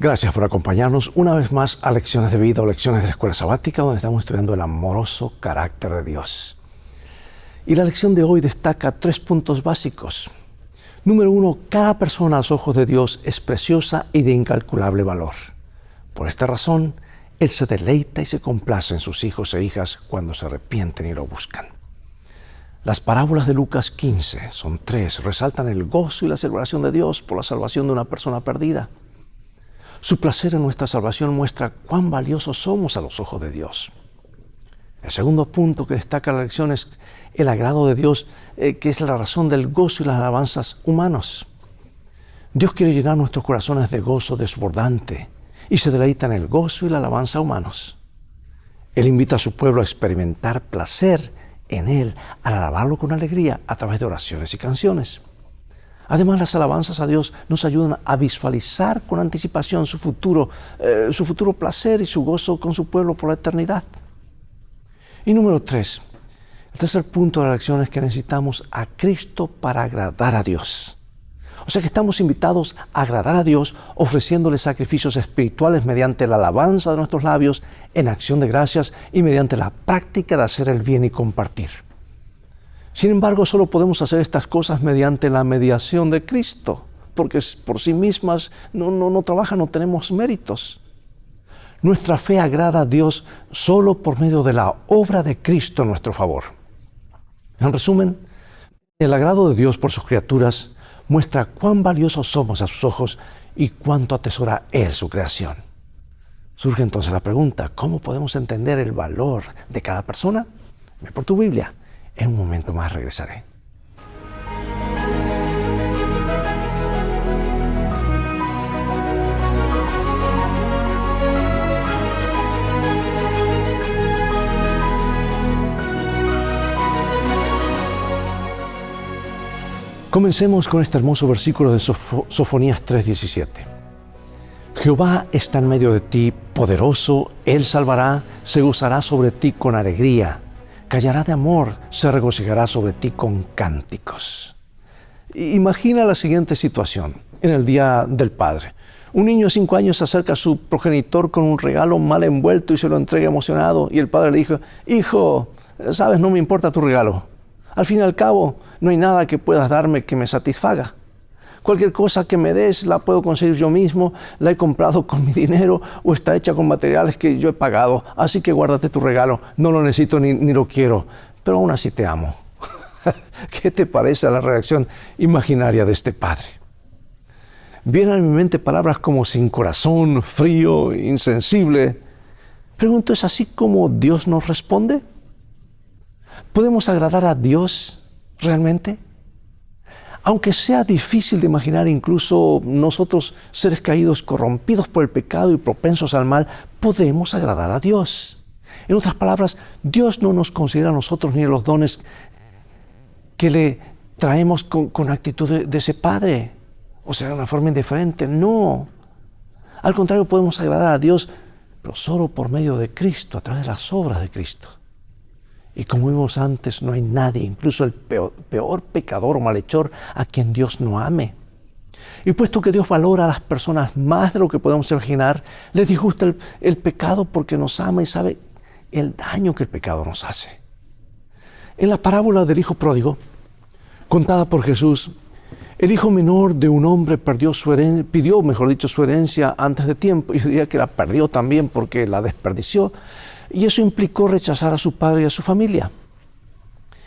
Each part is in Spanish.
Gracias por acompañarnos una vez más a Lecciones de Vida o Lecciones de la Escuela Sabática, donde estamos estudiando el amoroso carácter de Dios. Y la lección de hoy destaca 3 puntos básicos. Número 1, cada persona a los ojos de Dios es preciosa y de incalculable valor. Por esta razón, Él se deleita y se complace en sus hijos e hijas cuando se arrepienten y lo buscan. Las parábolas de Lucas 15, son 3, resaltan el gozo y la celebración de Dios por la salvación de una persona perdida. Su placer en nuestra salvación muestra cuán valiosos somos a los ojos de Dios. El segundo punto que destaca la lección es el agrado de Dios, que es la razón del gozo y las alabanzas humanos. Dios quiere llenar nuestros corazones de gozo desbordante y se deleita en el gozo y la alabanza humanos. Él invita a su pueblo a experimentar placer en Él, al alabarlo con alegría a través de oraciones y canciones. Además, las alabanzas a Dios nos ayudan a visualizar con anticipación su futuro placer y su gozo con su pueblo por la eternidad. Y número 3, el tercer punto de la lección es que necesitamos a Cristo para agradar a Dios. O sea que estamos invitados a agradar a Dios ofreciéndole sacrificios espirituales mediante la alabanza de nuestros labios, en acción de gracias y mediante la práctica de hacer el bien y compartir. Sin embargo, solo podemos hacer estas cosas mediante la mediación de Cristo, porque por sí mismas no trabajan, no tenemos méritos. Nuestra fe agrada a Dios solo por medio de la obra de Cristo en nuestro favor. En resumen, el agrado de Dios por sus criaturas muestra cuán valiosos somos a sus ojos y cuánto atesora Él su creación. Surge entonces la pregunta, ¿cómo podemos entender el valor de cada persona? Ve por tu Biblia. En un momento más regresaré. Comencemos con este hermoso versículo de Sofonías 3:17. Jehová está en medio de ti, poderoso, Él salvará, se gozará sobre ti con alegría. Callará de amor, se regocijará sobre ti con cánticos. Imagina la siguiente situación, en el Día del Padre. Un niño de 5 años se acerca a su progenitor con un regalo mal envuelto y se lo entrega emocionado. Y el padre le dijo, hijo, sabes, no me importa tu regalo. Al fin y al cabo, no hay nada que puedas darme que me satisfaga. Cualquier cosa que me des la puedo conseguir yo mismo, la he comprado con mi dinero o está hecha con materiales que yo he pagado. Así que guárdate tu regalo, no lo necesito ni lo quiero, pero aún así te amo. ¿Qué te parece la reacción imaginaria de este padre? Vienen a mi mente palabras como sin corazón, frío, insensible. Pregunto, ¿es así como Dios nos responde? ¿Podemos agradar a Dios realmente? Aunque sea difícil de imaginar, incluso nosotros, seres caídos, corrompidos por el pecado y propensos al mal, podemos agradar a Dios. En otras palabras, Dios no nos considera a nosotros ni a los dones que le traemos con actitud de ese Padre, o sea, de una forma indiferente. No. Al contrario, podemos agradar a Dios, pero solo por medio de Cristo, a través de las obras de Cristo. Y como vimos antes, no hay nadie, incluso el peor pecador o malhechor, a quien Dios no ame. Y puesto que Dios valora a las personas más de lo que podemos imaginar, les disgusta el pecado porque nos ama y sabe el daño que el pecado nos hace. En la parábola del hijo pródigo, contada por Jesús, el hijo menor de un hombre pidió su herencia antes de tiempo, y yo diría que la perdió también porque la desperdició. Y eso implicó rechazar a su padre y a su familia.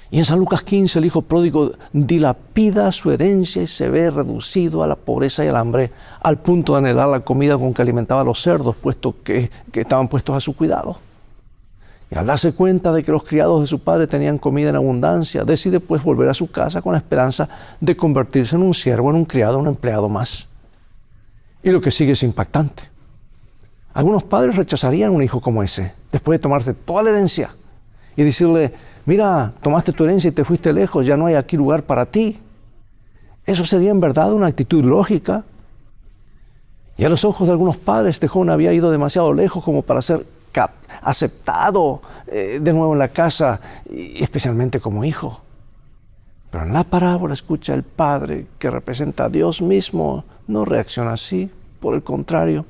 Y en San Lucas 15, el hijo pródigo dilapida su herencia y se ve reducido a la pobreza y al hambre, al punto de anhelar la comida con que alimentaba a los cerdos, puesto que estaban puestos a su cuidado. Y al darse cuenta de que los criados de su padre tenían comida en abundancia, decide pues volver a su casa con la esperanza de convertirse en un siervo, en un criado, un empleado más. Y lo que sigue es impactante. Algunos padres rechazarían un hijo como ese, después de tomarse toda la herencia y decirle, mira, tomaste tu herencia y te fuiste lejos, ya no hay aquí lugar para ti. Eso sería en verdad una actitud lógica. Y a los ojos de algunos padres, este joven había ido demasiado lejos como para ser aceptado de nuevo en la casa, y especialmente como hijo. Pero en la parábola escucha el Padre, que representa a Dios mismo, no reacciona así. Por el contrario,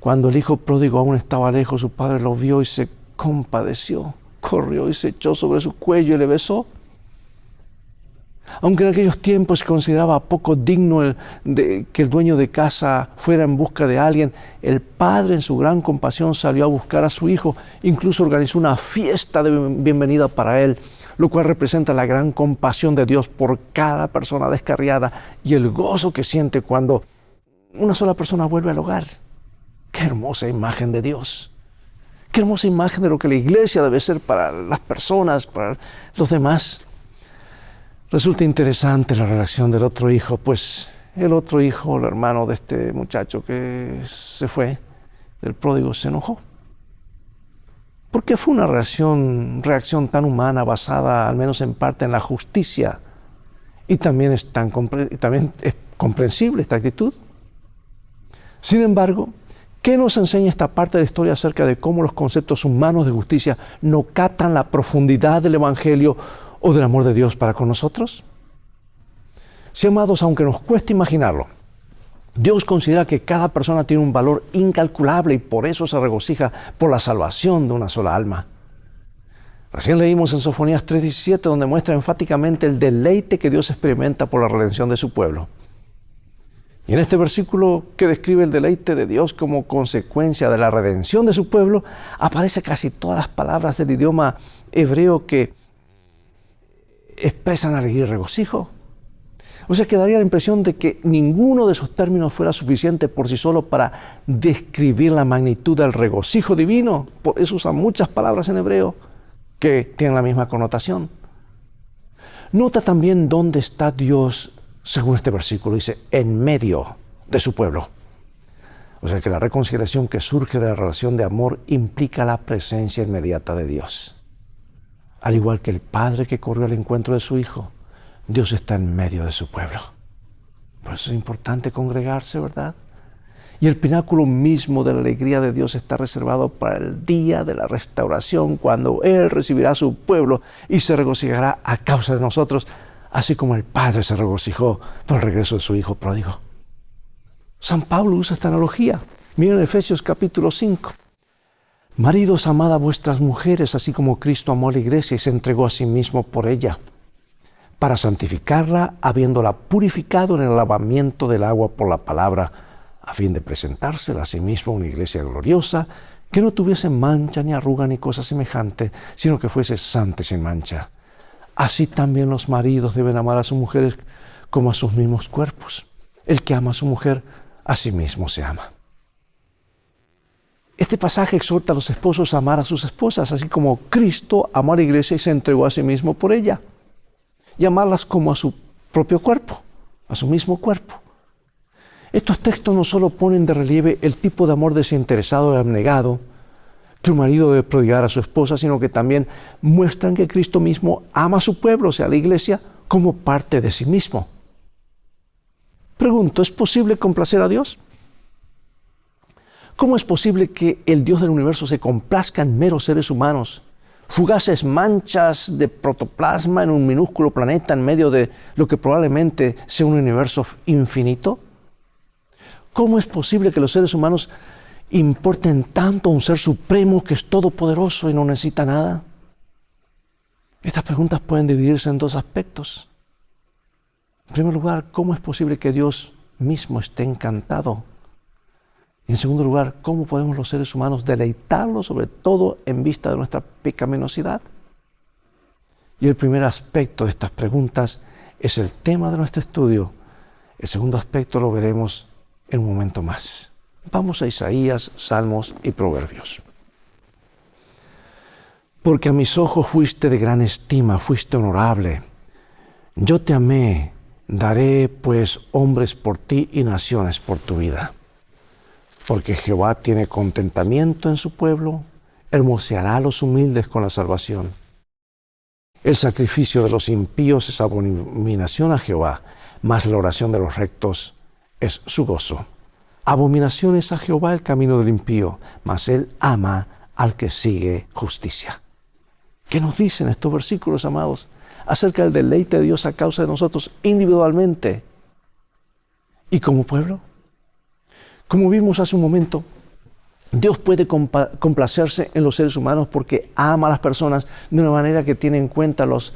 Cuando el hijo pródigo aún estaba lejos, su padre lo vio y se compadeció. Corrió y se echó sobre su cuello y le besó. Aunque en aquellos tiempos se consideraba poco digno que el dueño de casa fuera en busca de alguien, el padre en su gran compasión salió a buscar a su hijo. Incluso organizó una fiesta de bienvenida para él, lo cual representa la gran compasión de Dios por cada persona descarriada y el gozo que siente cuando una sola persona vuelve al hogar. ¡Qué hermosa imagen de Dios! ¡Qué hermosa imagen de lo que la iglesia debe ser para las personas, para los demás! Resulta interesante la reacción del otro hijo, pues el otro hijo, el hermano de este muchacho que se fue, del pródigo, se enojó. Porque fue una reacción tan humana, basada al menos en parte en la justicia. Y también es comprensible esta actitud. Sin embargo, ¿qué nos enseña esta parte de la historia acerca de cómo los conceptos humanos de justicia no captan la profundidad del Evangelio o del amor de Dios para con nosotros? Sí, amados, aunque nos cueste imaginarlo, Dios considera que cada persona tiene un valor incalculable y por eso se regocija por la salvación de una sola alma. Recién leímos en Sofonías 3:17, donde muestra enfáticamente el deleite que Dios experimenta por la redención de su pueblo. Y en este versículo que describe el deleite de Dios como consecuencia de la redención de su pueblo, aparece casi todas las palabras del idioma hebreo que expresan alegría y regocijo. O sea, que daría la impresión de que ninguno de esos términos fuera suficiente por sí solo para describir la magnitud del regocijo divino. Por eso usan muchas palabras en hebreo que tienen la misma connotación. Nota también dónde está Dios, según este versículo, dice, en medio de su pueblo. O sea, que la reconciliación que surge de la relación de amor implica la presencia inmediata de Dios. Al igual que el padre que corrió al encuentro de su hijo, Dios está en medio de su pueblo. Por eso es importante congregarse, ¿verdad? Y el pináculo mismo de la alegría de Dios está reservado para el día de la restauración, cuando Él recibirá a su pueblo y se regocijará a causa de nosotros, así como el Padre se regocijó por el regreso de su Hijo pródigo. San Pablo usa esta analogía. Miren Efesios capítulo 5. Maridos, amad a vuestras mujeres, así como Cristo amó a la iglesia y se entregó a sí mismo por ella, para santificarla, habiéndola purificado en el lavamiento del agua por la palabra, a fin de presentársela a sí mismo una iglesia gloriosa, que no tuviese mancha, ni arruga, ni cosa semejante, sino que fuese santa y sin mancha. Así también los maridos deben amar a sus mujeres como a sus mismos cuerpos. El que ama a su mujer, a sí mismo se ama. Este pasaje exhorta a los esposos a amar a sus esposas, así como Cristo amó a la iglesia y se entregó a sí mismo por ella. Y amarlas como a su propio cuerpo, a su mismo cuerpo. Estos textos no solo ponen de relieve el tipo de amor desinteresado y abnegado que un marido debe prodigar a su esposa, sino que también muestran que Cristo mismo ama a su pueblo, o sea, a la iglesia, como parte de sí mismo. Pregunto, ¿es posible complacer a Dios? ¿Cómo es posible que el Dios del universo se complazca en meros seres humanos, fugaces manchas de protoplasma en un minúsculo planeta en medio de lo que probablemente sea un universo infinito? ¿Cómo es posible que los seres humanos importen tanto a un ser supremo que es todopoderoso y no necesita nada? Estas preguntas pueden dividirse en dos aspectos. En primer lugar, ¿cómo es posible que Dios mismo esté encantado? Y en segundo lugar, ¿cómo podemos los seres humanos deleitarlo, sobre todo en vista de nuestra pecaminosidad? Y el primer aspecto de estas preguntas es el tema de nuestro estudio. El segundo aspecto lo veremos en un momento más. Vamos a Isaías, Salmos y Proverbios. Porque a mis ojos fuiste de gran estima, fuiste honorable. Yo te amé, daré pues hombres por ti y naciones por tu vida. Porque Jehová tiene contentamiento en su pueblo, hermoseará a los humildes con la salvación. El sacrificio de los impíos es abominación a Jehová, mas la oración de los rectos es su gozo. Abominación es a Jehová el camino del impío, mas él ama al que sigue justicia. ¿Qué nos dicen estos versículos, amados, acerca del deleite de Dios a causa de nosotros individualmente y como pueblo? Como vimos hace un momento, Dios puede complacerse en los seres humanos porque ama a las personas de una manera que tiene en cuenta los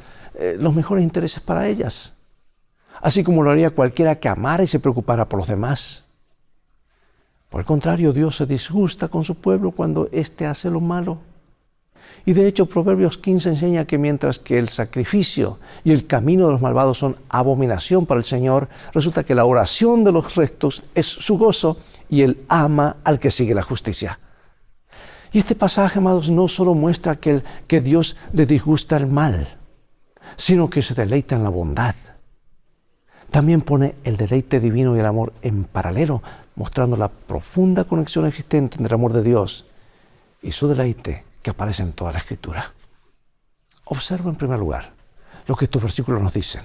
mejores intereses para ellas, así como lo haría cualquiera que amara y se preocupara por los demás. Por el contrario, Dios se disgusta con su pueblo cuando éste hace lo malo. Y de hecho, Proverbios 15 enseña que mientras que el sacrificio y el camino de los malvados son abominación para el Señor, resulta que la oración de los rectos es su gozo y Él ama al que sigue la justicia. Y este pasaje, amados, no solo muestra que Dios le disgusta el mal, sino que se deleita en la bondad. También pone el deleite divino y el amor en paralelo, mostrando la profunda conexión existente entre el amor de Dios y su deleite que aparece en toda la Escritura. Observa en primer lugar lo que estos versículos nos dicen.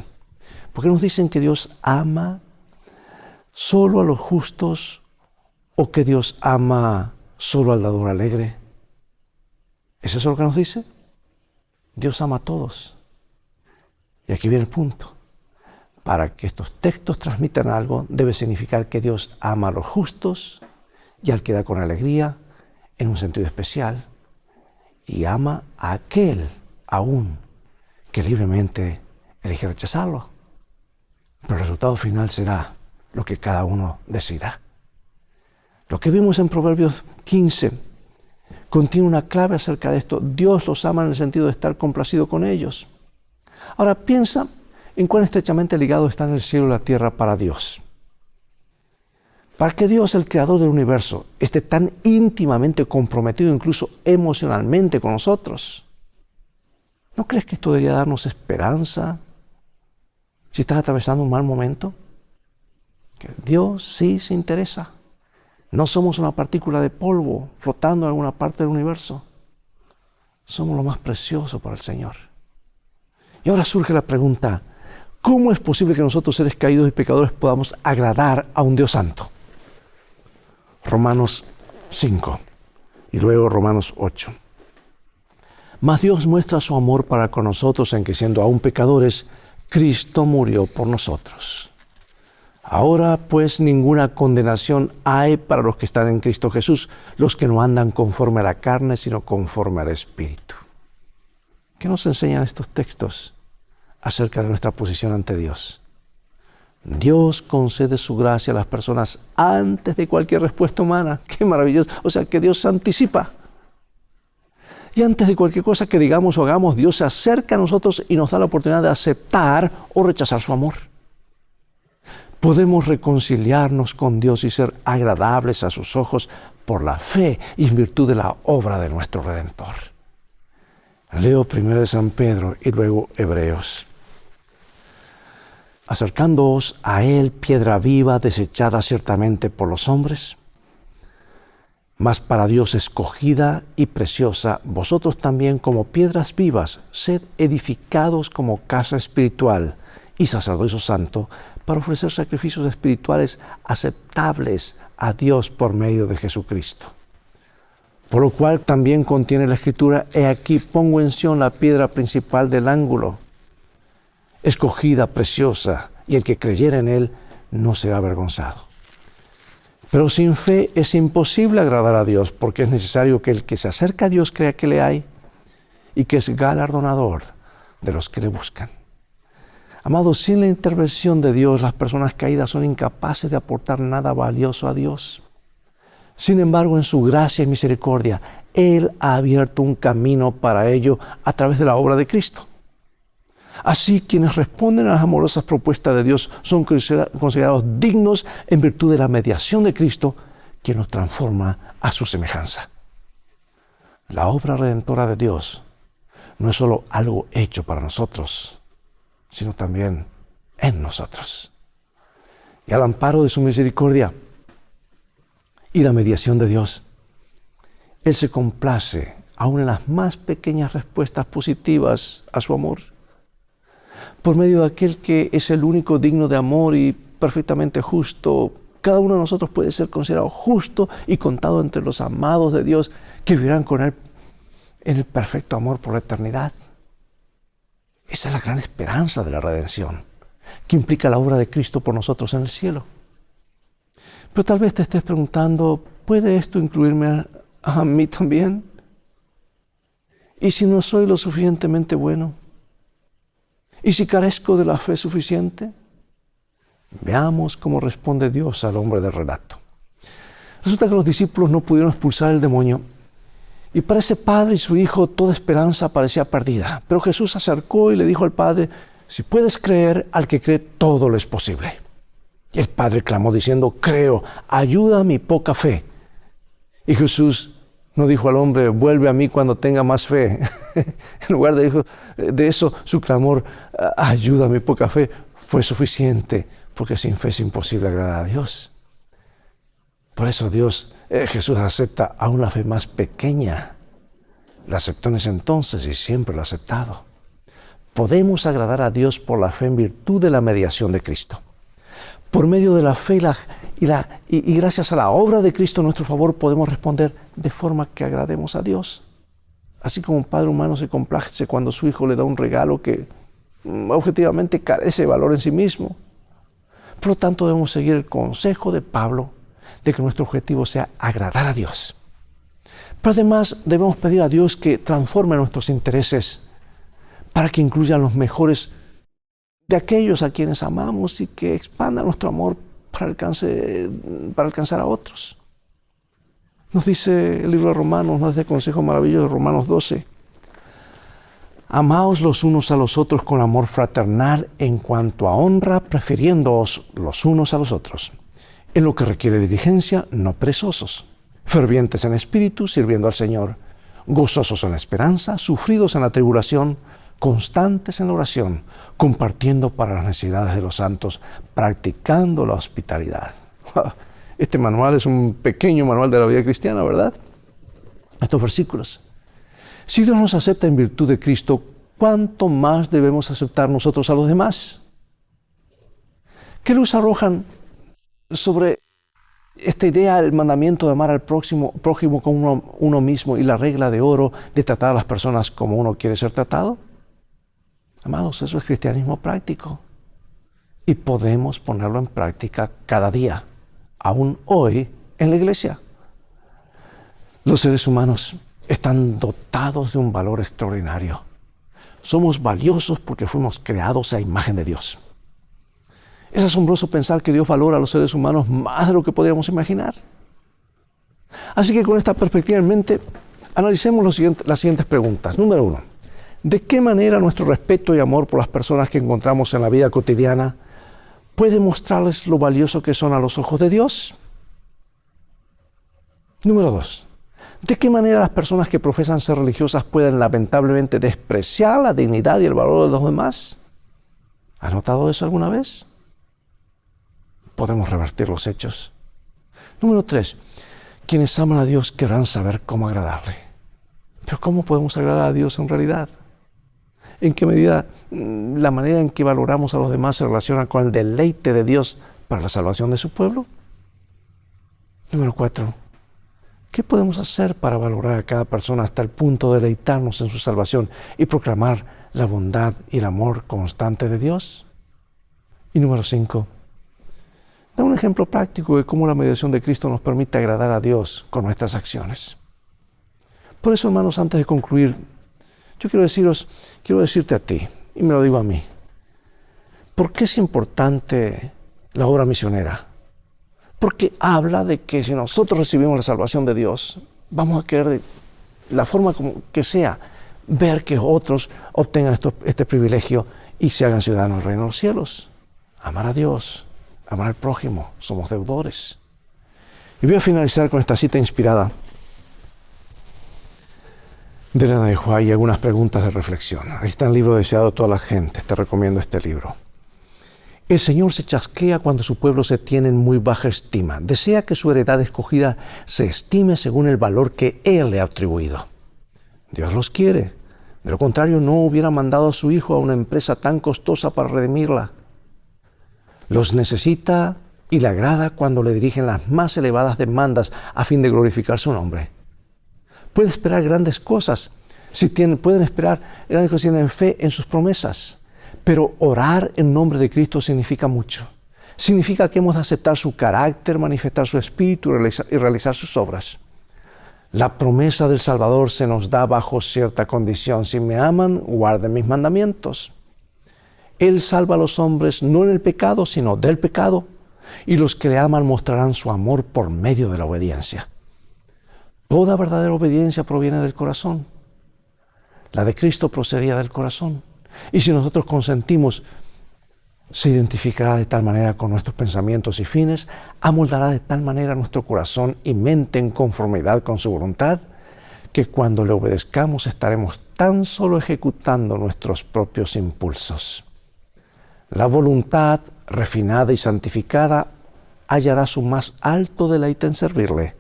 Porque nos dicen que Dios ama solo a los justos o que Dios ama solo al dador alegre. ¿Es eso lo que nos dice? Dios ama a todos. Y aquí viene el punto. Para que estos textos transmitan algo, debe significar que Dios ama a los justos y al que da con alegría, en un sentido especial, y ama a aquel aún que libremente elige rechazarlo. Pero el resultado final será lo que cada uno decida. Lo que vimos en Proverbios 15 contiene una clave acerca de esto. Dios los ama en el sentido de estar complacido con ellos. Ahora piensa en cuán estrechamente ligado están el cielo y la tierra para Dios. Para que Dios, el creador del universo, esté tan íntimamente comprometido, incluso emocionalmente, con nosotros, ¿no crees que esto debería darnos esperanza si estás atravesando un mal momento? Que Dios sí se interesa. No somos una partícula de polvo flotando en alguna parte del universo. Somos lo más precioso para el Señor. Y ahora surge la pregunta, ¿cómo es posible que nosotros, seres caídos y pecadores, podamos agradar a un Dios santo? Romanos 5 y luego Romanos 8. Mas Dios muestra su amor para con nosotros en que, siendo aún pecadores, Cristo murió por nosotros. Ahora pues ninguna condenación hay para los que están en Cristo Jesús, los que no andan conforme a la carne, sino conforme al Espíritu. ¿Qué nos enseñan estos textos acerca de nuestra posición ante Dios? Dios concede su gracia a las personas antes de cualquier respuesta humana. ¡Qué maravilloso! O sea, que Dios se anticipa. Y antes de cualquier cosa que digamos o hagamos, Dios se acerca a nosotros y nos da la oportunidad de aceptar o rechazar su amor. Podemos reconciliarnos con Dios y ser agradables a sus ojos por la fe y en virtud de la obra de nuestro Redentor. Leo primero de San Pedro y luego Hebreos. Acercándoos a Él, piedra viva, desechada ciertamente por los hombres, mas para Dios escogida y preciosa, vosotros también como piedras vivas, sed edificados como casa espiritual y sacerdocio santo, para ofrecer sacrificios espirituales aceptables a Dios por medio de Jesucristo. Por lo cual también contiene la Escritura, he aquí pongo en Sión la piedra principal del ángulo, escogida, preciosa, y el que creyera en Él no será avergonzado. Pero sin fe es imposible agradar a Dios, porque es necesario que el que se acerca a Dios crea que le hay y que es galardonador de los que le buscan. Amados, sin la intervención de Dios, las personas caídas son incapaces de aportar nada valioso a Dios. Sin embargo, en su gracia y misericordia, Él ha abierto un camino para ello a través de la obra de Cristo. Así, quienes responden a las amorosas propuestas de Dios son considerados dignos en virtud de la mediación de Cristo, quien nos transforma a su semejanza. La obra redentora de Dios no es solo algo hecho para nosotros, sino también en nosotros. Y al amparo de su misericordia y la mediación de Dios, Él se complace aún en las más pequeñas respuestas positivas a su amor. Por medio de aquel que es el único digno de amor y perfectamente justo, cada uno de nosotros puede ser considerado justo y contado entre los amados de Dios que vivirán con Él en el perfecto amor por la eternidad. Esa es la gran esperanza de la redención, que implica la obra de Cristo por nosotros en el cielo. Pero tal vez te estés preguntando, ¿puede esto incluirme a mí también? ¿Y si no soy lo suficientemente bueno? ¿Y si carezco de la fe suficiente? Veamos cómo responde Dios al hombre del relato. Resulta que los discípulos no pudieron expulsar el demonio. Y para ese padre y su hijo toda esperanza parecía perdida. Pero Jesús se acercó y le dijo al padre: si puedes creer, al que cree todo lo es posible. Y el padre clamó diciendo: creo, ayuda a mi poca fe. Y Jesús no dijo al hombre: vuelve a mí cuando tenga más fe. En lugar de eso, su clamor: ayuda a mi poca fe, fue suficiente, porque sin fe es imposible agradar a Dios. Por eso Jesús acepta aún la fe más pequeña. La aceptó en ese entonces y siempre lo ha aceptado. Podemos agradar a Dios por la fe en virtud de la mediación de Cristo. Por medio de la fe y gracias a la obra de Cristo a nuestro favor podemos responder de forma que agrademos a Dios. Así como un padre humano se complace cuando su hijo le da un regalo que objetivamente carece de valor en sí mismo. Por lo tanto, debemos seguir el consejo de Pablo de que nuestro objetivo sea agradar a Dios. Pero además debemos pedir a Dios que transforme nuestros intereses para que incluyan los mejores de aquellos a quienes amamos y que expanda nuestro amor para alcanzar a otros. Nos dice el libro de Romanos, nos dice el consejo maravilloso de Romanos 12. Amaos los unos a los otros con amor fraternal en cuanto a honra, prefiriéndoos los unos a los otros. En lo que requiere diligencia, no perezosos, fervientes en espíritu, sirviendo al Señor, gozosos en la esperanza, sufridos en la tribulación, constantes en la oración, compartiendo para las necesidades de los santos, practicando la hospitalidad. Este manual es un pequeño manual de la vida cristiana, ¿verdad? Estos versículos. Si Dios nos acepta en virtud de Cristo, ¿cuánto más debemos aceptar nosotros a los demás? ¿Qué luz arrojan sobre esta idea del mandamiento de amar al prójimo como uno mismo y la regla de oro de tratar a las personas como uno quiere ser tratado? Amados, eso es cristianismo práctico. Y podemos ponerlo en práctica cada día, aún hoy en la iglesia. Los seres humanos están dotados de un valor extraordinario. Somos valiosos porque fuimos creados a imagen de Dios. Es asombroso pensar que Dios valora a los seres humanos más de lo que podríamos imaginar. Así que con esta perspectiva en mente, analicemos las siguientes preguntas. Número 1. ¿De qué manera nuestro respeto y amor por las personas que encontramos en la vida cotidiana puede mostrarles lo valioso que son a los ojos de Dios? Número 2. ¿De qué manera las personas que profesan ser religiosas pueden lamentablemente despreciar la dignidad y el valor de los demás? ¿Has notado eso alguna vez? Podemos revertir los hechos. Número 3. Quienes aman a Dios querrán saber cómo agradarle. Pero ¿cómo podemos agradar a Dios en realidad? ¿En qué medida la manera en que valoramos a los demás se relaciona con el deleite de Dios para la salvación de su pueblo? Número 4. ¿Qué podemos hacer para valorar a cada persona hasta el punto de deleitarnos en su salvación y proclamar la bondad y el amor constante de Dios? Y número 5. Da un ejemplo práctico de cómo la mediación de Cristo nos permite agradar a Dios con nuestras acciones. Por eso, hermanos, antes de concluir, yo quiero decirte a ti, y me lo digo a mí, ¿por qué es importante la obra misionera? Porque habla de que si nosotros recibimos la salvación de Dios, vamos a querer, de la forma como que sea, ver que otros obtengan este privilegio y se hagan ciudadanos del reino de los cielos. Amar a Dios, amar al prójimo, somos deudores. Y voy a finalizar con esta cita inspirada de Elena de White y algunas preguntas de reflexión. Ahí está el libro deseado de toda la gente. Te recomiendo este libro. El Señor se chasquea cuando su pueblo se tiene en muy baja estima. Desea que su heredad escogida se estime según el valor que Él le ha atribuido. Dios los quiere. De lo contrario, no hubiera mandado a su Hijo a una empresa tan costosa para redimirla. Los necesita y le agrada cuando le dirigen las más elevadas demandas a fin de glorificar su nombre. Pueden esperar grandes cosas si tienen fe en sus promesas. Pero orar en nombre de Cristo significa mucho. Significa que hemos de aceptar su carácter, manifestar su espíritu y realizar sus obras. La promesa del Salvador se nos da bajo cierta condición. Si me aman, guarden mis mandamientos. Él salva a los hombres no en el pecado, sino del pecado. Y los que le aman mostrarán su amor por medio de la obediencia. Toda verdadera obediencia proviene del corazón. La de Cristo procedía del corazón. Y si nosotros consentimos, se identificará de tal manera con nuestros pensamientos y fines, amoldará de tal manera nuestro corazón y mente en conformidad con su voluntad, que cuando le obedezcamos estaremos tan solo ejecutando nuestros propios impulsos. La voluntad refinada y santificada hallará su más alto deleite en servirle.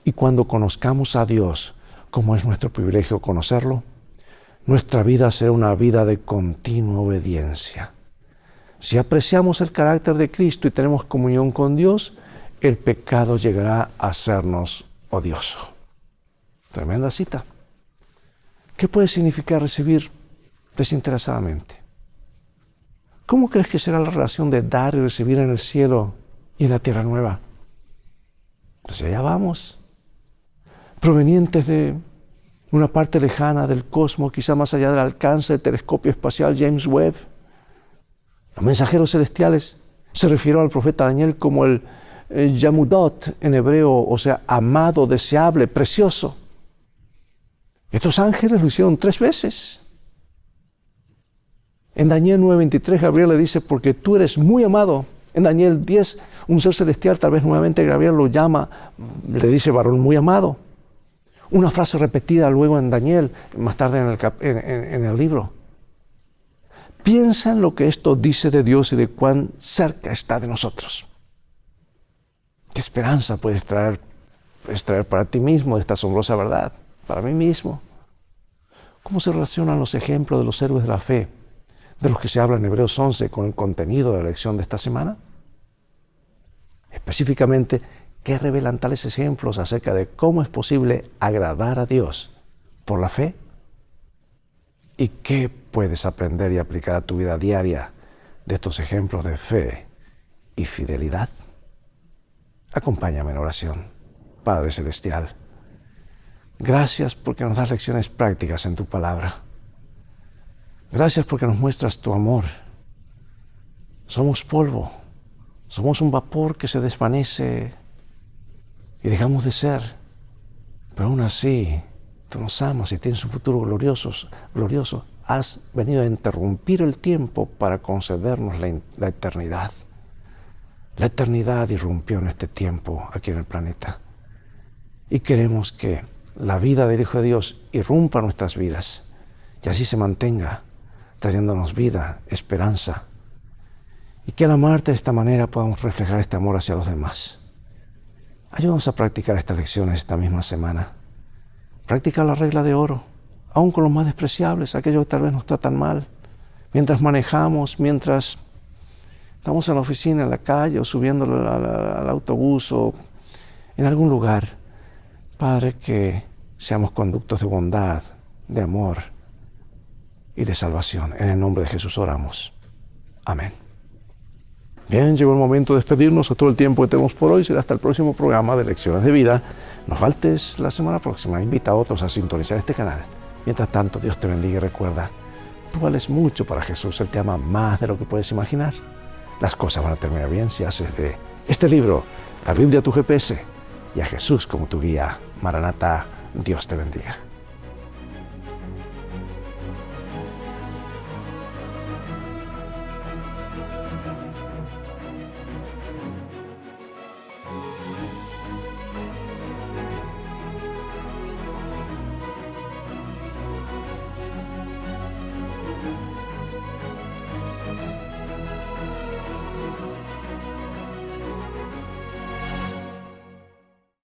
Y cuando conozcamos a Dios, como es nuestro privilegio conocerlo, nuestra vida será una vida de continua obediencia. Si apreciamos el carácter de Cristo y tenemos comunión con Dios, el pecado llegará a hacernos odioso. Tremenda cita. ¿Qué puede significar recibir desinteresadamente? ¿Cómo crees que será la relación de dar y recibir en el cielo y en la tierra nueva? Pues allá vamos. Provenientes de una parte lejana del cosmos, quizá más allá del alcance del telescopio espacial James Webb. Los mensajeros celestiales se refirieron al profeta Daniel como el Yamudot en hebreo, o sea, amado, deseable, precioso. Estos ángeles lo hicieron 3 veces. En Daniel 9:23 Gabriel le dice, porque tú eres muy amado. En Daniel 10, un ser celestial, tal vez nuevamente Gabriel lo llama, le dice varón muy amado. Una frase repetida luego en Daniel, más tarde en el libro. Piensa en lo que esto dice de Dios y de cuán cerca está de nosotros. ¿Qué esperanza puedes traer para ti mismo de esta asombrosa verdad? Para mí mismo. ¿Cómo se relacionan los ejemplos de los héroes de la fe, de los que se habla en Hebreos 11, con el contenido de la lección de esta semana? Específicamente, ¿qué revelan tales ejemplos acerca de cómo es posible agradar a Dios por la fe? ¿Y qué puedes aprender y aplicar a tu vida diaria de estos ejemplos de fe y fidelidad? Acompáñame en oración. Padre Celestial, gracias porque nos das lecciones prácticas en tu palabra. Gracias porque nos muestras tu amor. Somos polvo, somos un vapor que se desvanece y dejamos de ser, pero aún así tú nos amas y tienes un futuro glorioso. Has venido a interrumpir el tiempo para concedernos la eternidad. La eternidad irrumpió en este tiempo aquí en el planeta. Y queremos que la vida del Hijo de Dios irrumpa en nuestras vidas y así se mantenga, trayéndonos vida, esperanza. Y que al amarte de esta manera podamos reflejar este amor hacia los demás. Ayúdanos a practicar estas lecciones esta misma semana. Practica la regla de oro, aun con los más despreciables, aquellos que tal vez nos tratan mal. Mientras manejamos, mientras estamos en la oficina, en la calle, o subiendo al autobús, o en algún lugar. Padre, que seamos conductos de bondad, de amor y de salvación. En el nombre de Jesús oramos. Amén. Bien, llegó el momento de despedirnos. A todo el tiempo que tenemos por hoy será hasta el próximo programa de Lecciones de Vida. No faltes la semana próxima. Invita a otros a sintonizar este canal. Mientras tanto, Dios te bendiga y recuerda, tú vales mucho para Jesús. Él te ama más de lo que puedes imaginar. Las cosas van a terminar bien si haces de este libro, la Biblia, tu GPS, y a Jesús como tu guía. Maranatá, Dios te bendiga.